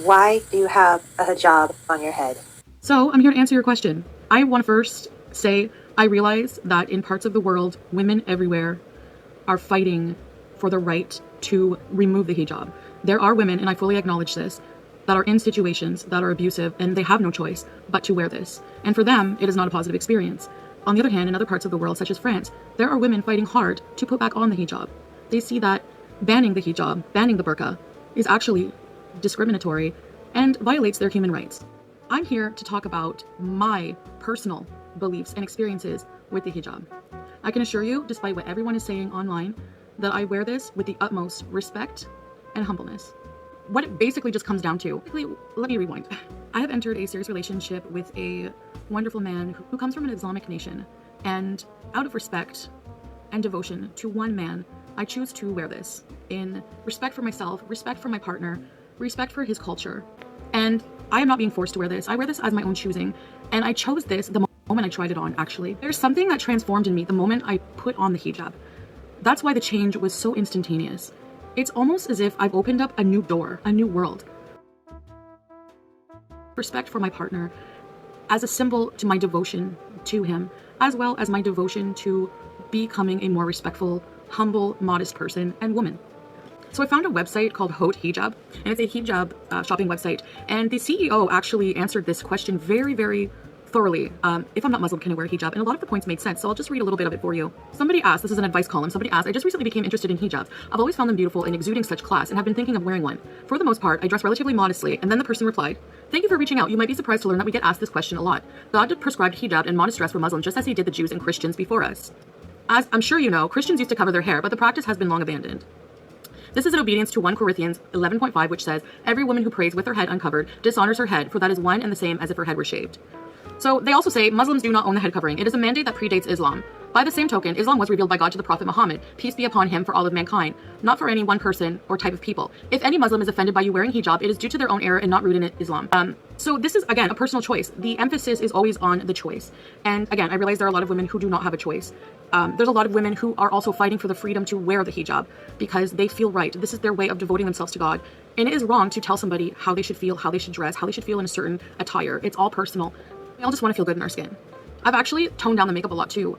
Why do you have a hijab on your head? So I'm here to answer your question. I want to first say I realize that in parts of the world, women everywhere are fighting for the right to remove the hijab. There are women, and I fully acknowledge this, that are in situations that are abusive and they have no choice but to wear this. And for them, it is not a positive experience. On the other hand, in other parts of the world, such as France, there are women fighting hard to put back on the hijab. They see that banning the hijab, banning the burqa, is actually discriminatory and violates their human rights. I'm here to talk about my personal beliefs and experiences with the hijab. I can assure you, despite what everyone is saying online, that I wear this with the utmost respect and humbleness. What it basically just comes down to, let me rewind. I have entered a serious relationship with a wonderful man who comes from an Islamic nation, and out of respect and devotion to one man, I choose to wear this in respect for myself, respect for my partner, respect for his culture. And I am not being forced to wear this. I wear this as my own choosing. And I chose this the moment I tried it on, actually. There's something that transformed in me the moment I put on the hijab. That's why the change was so instantaneous. It's almost as if I've opened up a new door, a new world. Respect for my partner as a symbol to my devotion to him, as well as my devotion to becoming a more respectful, humble, modest person and woman. So I found a website called Hijab, and it's a hijab shopping website. And the CEO actually answered this question very, very thoroughly. If I'm not Muslim, can I wear hijab? And a lot of the points made sense, so I'll just read a little bit of it for you. Somebody asked, this is an advice column, somebody asked, I just recently became interested in hijabs. I've always found them beautiful and exuding such class and have been thinking of wearing one. For the most part, I dress relatively modestly, and then the person replied, thank you for reaching out. You might be surprised to learn that we get asked this question a lot. God prescribed hijab and modest dress for Muslims just as he did the Jews and Christians before us. As I'm sure you know, Christians used to cover their hair, but the practice has been long abandoned. This is in obedience to 1 Corinthians 11.5, which says, every woman who prays with her head uncovered dishonors her head, for that is one and the same as if her head were shaved. So they also say Muslims do not own the head covering. It is a mandate that predates Islam. By the same token, Islam was revealed by God to the Prophet Muhammad, peace be upon him, for all of mankind, not for any one person or type of people. If any Muslim is offended by you wearing hijab, it is due to their own error and not rooted in Islam. So this is, again, a personal choice. The emphasis is always on the choice. And again, I realize there are a lot of women who do not have a choice. There's a lot of women who are also fighting for the freedom to wear the hijab because they feel right. This is their way of devoting themselves to God. And it is wrong to tell somebody how they should feel, how they should dress, how they should feel in a certain attire. It's all personal. We all just want to feel good in our skin. I've actually toned down the makeup a lot too.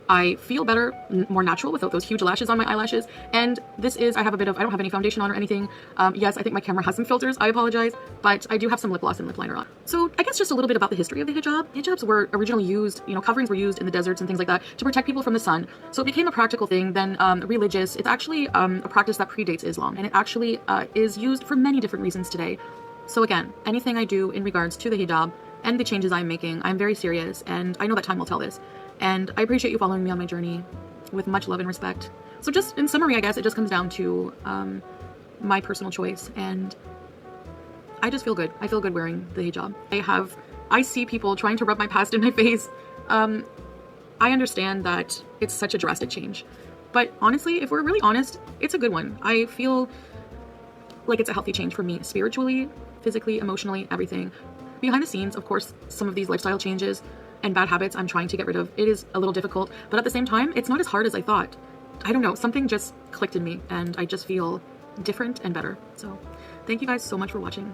I feel better, more natural without those huge lashes on my eyelashes. And this is, I don't have any foundation on or anything. Yes, I think my camera has some filters. I apologize, but I do have some lip gloss and lip liner on. So I guess just a little bit about the history of the hijab. Hijabs were originally used, coverings were used in the deserts and things like that to protect people from the sun. So it became a practical thing, then religious. It's actually a practice that predates Islam, and it actually is used for many different reasons today. So again, anything I do in regards to the hijab and the changes I'm making, I'm very serious, and I know that time will tell this. And I appreciate you following me on my journey with much love and respect. So just in summary, I guess it just comes down to my personal choice, and I just feel good. I feel good wearing the hijab. I see people trying to rub my past in my face. I understand that it's such a drastic change, but honestly, if we're really honest, it's a good one. I feel like it's a healthy change for me, spiritually, physically, emotionally, everything. Behind the scenes, of course, some of these lifestyle changes and bad habits I'm trying to get rid of. It is a little difficult, but at the same time, it's not as hard as I thought. I don't know, something just clicked in me and I just feel different and better. So thank you guys so much for watching.